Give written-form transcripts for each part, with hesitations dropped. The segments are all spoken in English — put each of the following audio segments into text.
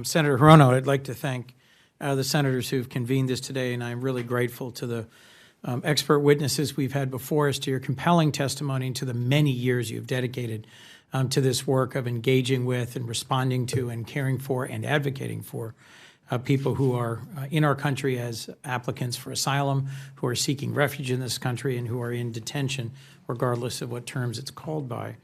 Senator Hirono, I'd like to thank the senators who've convened this today, and I'm really grateful to the expert witnesses we've had before us, to your compelling testimony, and to the many years you've dedicated to this work of engaging with and responding to and caring for and advocating for people who are in our country as applicants for asylum, who are seeking refuge in this country, and who are in detention, regardless of what terms it's called by.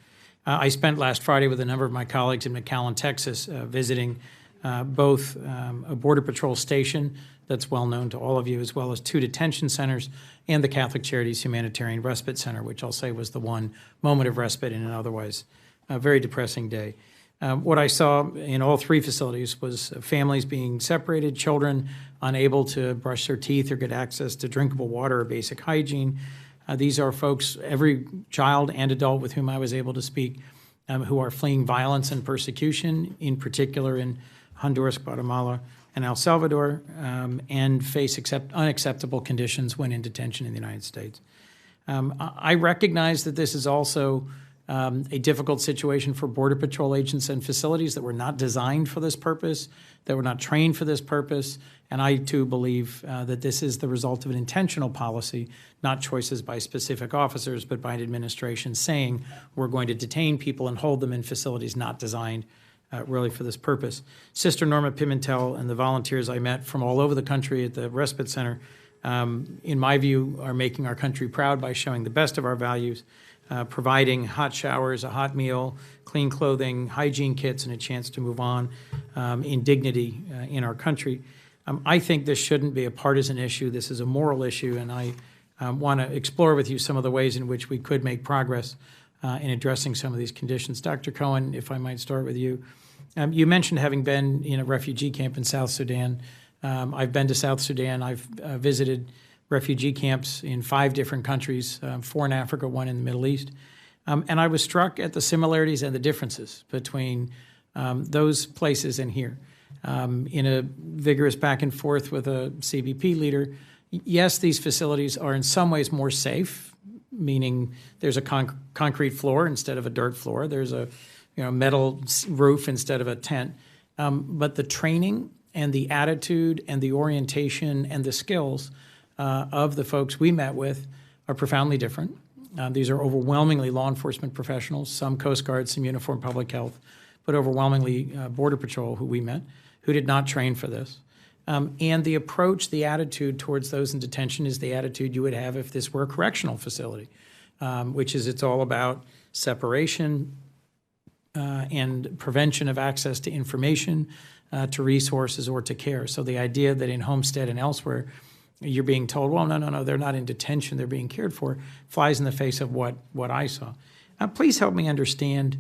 I spent last Friday with a number of my colleagues in McAllen, Texas, visiting both a Border Patrol station that's well known to all of you, as well as 2 detention centers, and the Catholic Charities Humanitarian Respite Center, which I'll say was the one moment of respite in an otherwise very depressing day. What I saw in all 3 facilities was families being separated, children unable to brush their teeth or get access to drinkable water or basic hygiene. These are folks, every child and adult with whom I was able to speak, who are fleeing violence and persecution, in particular in Honduras, Guatemala, and El Salvador, and face unacceptable conditions when in detention in the United States. I recognize that this is also a difficult situation for Border Patrol agents and facilities that were not designed for this purpose, that were not trained for this purpose, and I too believe that this is the result of an intentional policy, not choices by specific officers, but by an administration saying we're going to detain people and hold them in facilities not designed really for this purpose. Sister Norma Pimentel and the volunteers I met from all over the country at the Respite Center, in my view, are making our country proud by showing the best of our values, providing hot showers, a hot meal, clean clothing, hygiene kits, and a chance to move on in dignity in our country. I think this shouldn't be a partisan issue. This is a moral issue, and I want to explore with you some of the ways in which we could make progress in addressing some of these conditions. Dr. Cohen, if I might start with you. You mentioned having been in a refugee camp in South Sudan. I've been to South Sudan. I've visited refugee camps in 5 different countries, 4 in Africa, 1 in the Middle East. And I was struck at the similarities and the differences between those places and here. In a vigorous back and forth with a CBP leader, yes, these facilities are in some ways more safe, meaning there's a concrete floor instead of a dirt floor. There's a metal roof instead of a tent. But the training and the attitude and the orientation and the skills of the folks we met with are profoundly different. These are overwhelmingly law enforcement professionals, some Coast Guard, some uniformed public health, but overwhelmingly Border Patrol who we met, who did not train for this. And the approach, the attitude towards those in detention is the attitude you would have if this were a correctional facility, which is it's all about separation and prevention of access to information, to resources, or to care. So the idea that in Homestead and elsewhere, you're being told, well, no, they're not in detention, they're being cared for, flies in the face of what I saw. Please help me understand,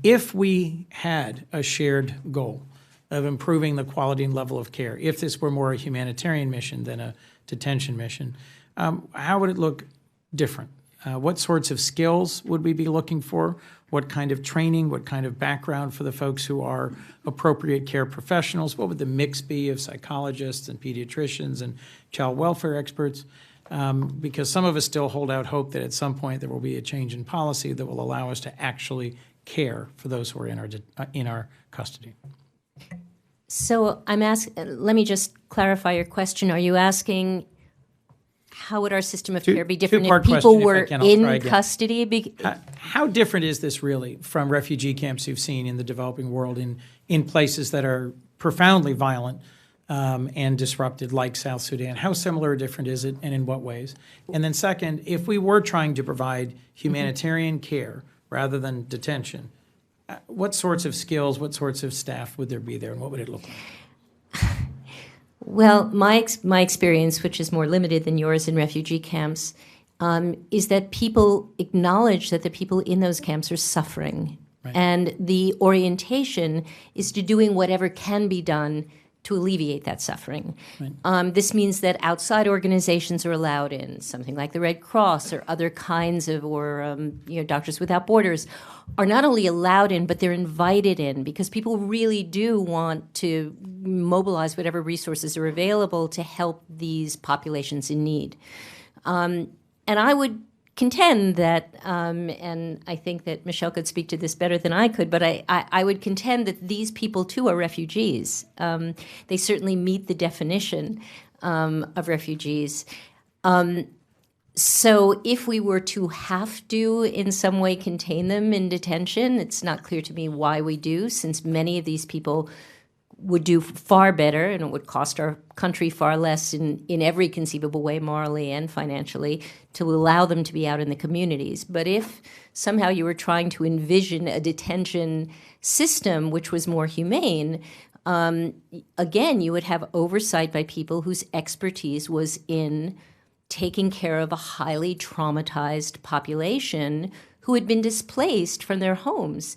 if we had a shared goal of improving the quality and level of care, if this were more a humanitarian mission than a detention mission, how would it look different? What sorts of skills would we be looking for? What kind of training, what kind of background for the folks who are appropriate care professionals? What would the mix be of psychologists and pediatricians and child welfare experts? Because some of us still hold out hope that at some point there will be a change in policy that will allow us to actually care for those who are in our custody. So let me just clarify your question. Are you asking how would our system of care be different if people were in custody? How different is this really from refugee camps you've seen in the developing world in places that are profoundly violent and disrupted like South Sudan? How similar or different is it, and in what ways? And then second, if we were trying to provide humanitarian care rather than detention, what sorts of skills, what sorts of staff would there be there, and what would it look like? Well, my experience, which is more limited than yours in refugee camps, is that people acknowledge that the people in those camps are suffering. Right. And the orientation is to doing whatever can be done to alleviate that suffering. Right. This means that outside organizations are allowed in, something like the Red Cross or other kinds of, or Doctors Without Borders, are not only allowed in, but they're invited in, because people really do want to mobilize whatever resources are available to help these populations in need. And I would contend that, and I think that Michelle could speak to this better than I could, but I would contend that these people too are refugees. They certainly meet the definition of refugees. So if we were to have to in some way contain them in detention, it's not clear to me why we do, since many of these people would do far better and it would cost our country far less in every conceivable way, morally and financially, to allow them to be out in the communities. But if somehow you were trying to envision a detention system which was more humane, again, you would have oversight by people whose expertise was in taking care of a highly traumatized population who had been displaced from their homes.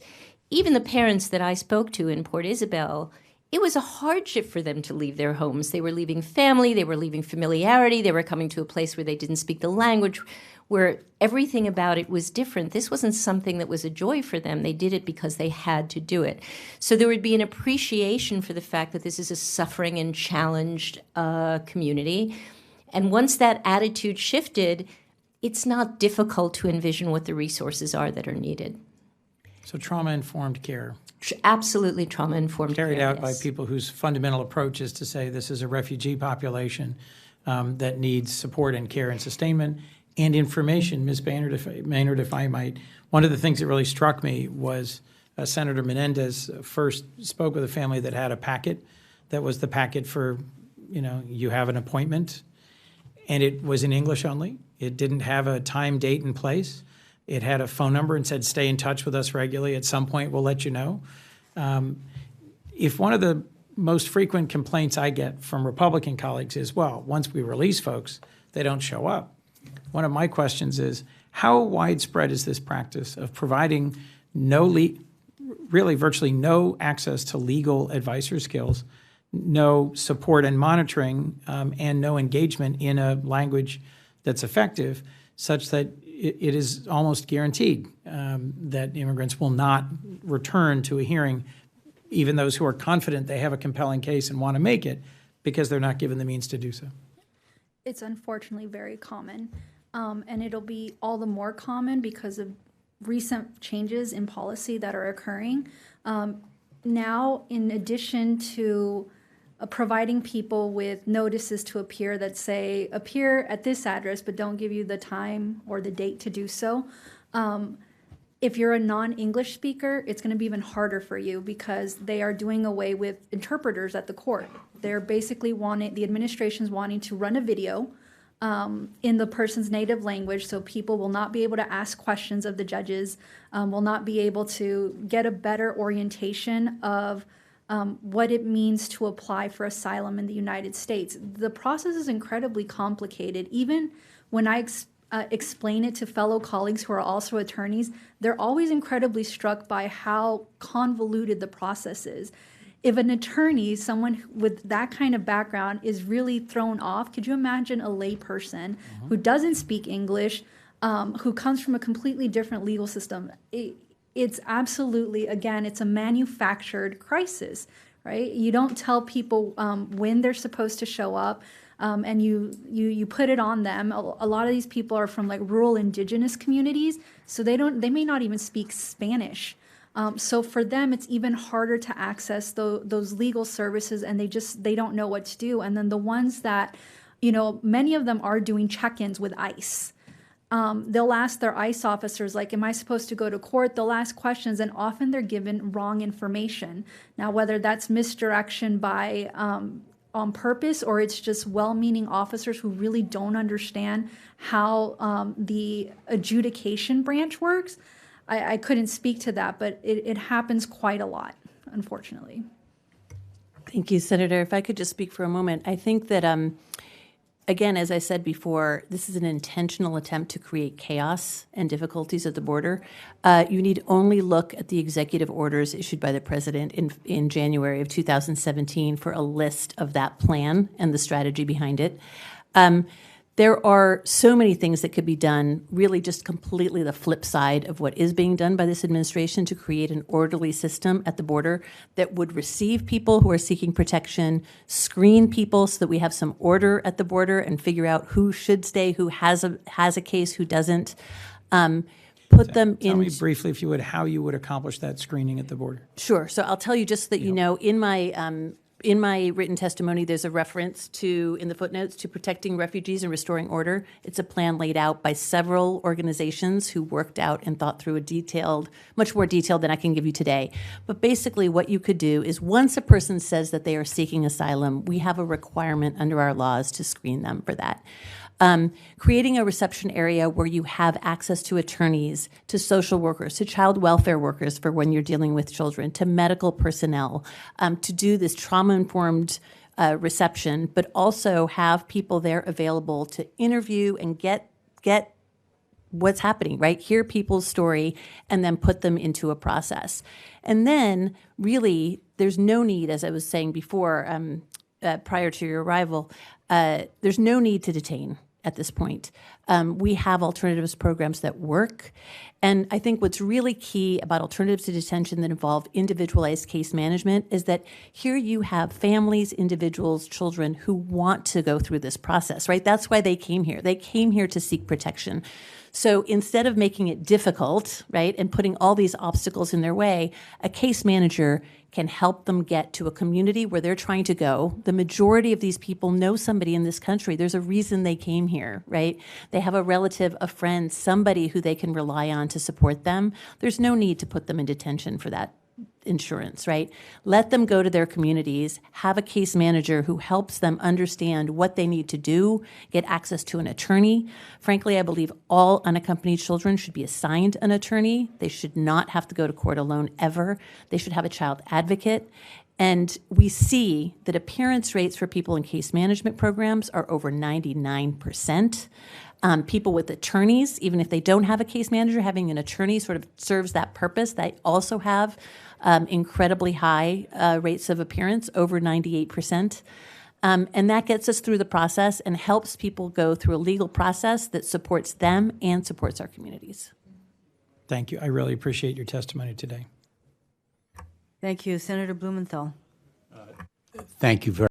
Even the parents that I spoke to in Port Isabel, it was a hardship for them to leave their homes. They were leaving family, they were leaving familiarity, they were coming to a place where they didn't speak the language, where everything about it was different. This wasn't something that was a joy for them. They did it because they had to do it. So there would be an appreciation for the fact that this is a suffering and challenged community. And once that attitude shifted, it's not difficult to envision what the resources are that are needed. So trauma-informed care. Absolutely trauma-informed care. Carried out by people whose fundamental approach is to say this is a refugee population that needs support and care and sustainment and information. Ms. Maynard, if I might, one of the things that really struck me was Senator Menendez first spoke with a family that had a packet that was the packet for, you have an appointment. And it was in English only. It didn't have a time, date, and place. It had a phone number and said, stay in touch with us regularly. At some point, we'll let you know. If one of the most frequent complaints I get from Republican colleagues is, well, once we release folks, they don't show up. One of my questions is, how widespread is this practice of providing really virtually no access to legal advice or skills, no support and monitoring, and no engagement in a language that's effective, such that it is almost guaranteed that immigrants will not return to a hearing, even those who are confident they have a compelling case and want to make it, because they're not given the means to do so? It's unfortunately very common, and it'll be all the more common because of recent changes in policy that are occurring. Now, in addition to providing people with notices to appear that say, appear at this address, but don't give you the time or the date to do so. If you're a non-English speaker, it's going to be even harder for you because they are doing away with interpreters at the court. They're basically the administration's wanting to run a video in the person's native language, so people will not be able to ask questions of the judges, will not be able to get a better orientation of what it means to apply for asylum in the United States. The process is incredibly complicated. Even when I explain it to fellow colleagues who are also attorneys, they're always incredibly struck by how convoluted the process is. If an attorney, someone with that kind of background, is really thrown off, could you imagine a lay person who doesn't speak English, who comes from a completely different legal system? It's absolutely, again, it's a manufactured crisis, right? You don't tell people when they're supposed to show up, and you put it on them. A lot of these people are from like rural indigenous communities, so they may not even speak Spanish. So for them, it's even harder to access those legal services, and they don't know what to do. And then the ones that, many of them are doing check-ins with ICE. They'll ask their ICE officers, like, am I supposed to go to court? They'll ask questions, and often they're given wrong information. Now, whether that's misdirection by on purpose or it's just well-meaning officers who really don't understand how the adjudication branch works, I couldn't speak to that, but it happens quite a lot, unfortunately. Thank you, Senator. If I could just speak for a moment, I think that again, as I said before, this is an intentional attempt to create chaos and difficulties at the border. You need only look at the executive orders issued by the president in January of 2017 for a list of that plan and the strategy behind it. There are so many things that could be done, really just completely the flip side of what is being done by this administration to create an orderly system at the border that would receive people who are seeking protection, screen people so that we have some order at the border and figure out who should stay, who has a case, who doesn't. Put them in. Tell me briefly, if you would, how you would accomplish that screening at the border. Sure. So I'll tell you just so that you know, in my written testimony, there's a reference to, in the footnotes, to protecting refugees and restoring order. It's a plan laid out by several organizations who worked out and thought through much more detailed than I can give you today. But basically what you could do is once a person says that they are seeking asylum, we have a requirement under our laws to screen them for that. Creating a reception area where you have access to attorneys, to social workers, to child welfare workers for when you're dealing with children, to medical personnel, to do this trauma-informed reception, but also have people there available to interview and get what's happening, right? Hear people's story and then put them into a process. And then really, there's no need, as I was saying before, prior to your arrival, there's no need to detain at this point. We have alternatives programs that work. And I think what's really key about alternatives to detention that involve individualized case management is that here you have families, individuals, children who want to go through this process, right? That's why they came here. They came here to seek protection. So instead of making it difficult, right, and putting all these obstacles in their way, a case manager can help them get to a community where they're trying to go. The majority of these people know somebody in this country. There's a reason they came here, right? They have a relative, a friend, somebody who they can rely on to support them. There's no need to put them in detention for that insurance, right? Let them go to their communities, have a case manager who helps them understand what they need to do, get access to an attorney. Frankly, I believe all unaccompanied children should be assigned an attorney. They should not have to go to court alone ever. They should have a child advocate. And we see that appearance rates for people in case management programs are over 99%. People with attorneys, even if they don't have a case manager, having an attorney sort of serves that purpose. They also have incredibly high rates of appearance, over 98%. And that gets us through the process and helps people go through a legal process that supports them and supports our communities. Thank you. I really appreciate your testimony today. Thank you. Senator Blumenthal. Thank you very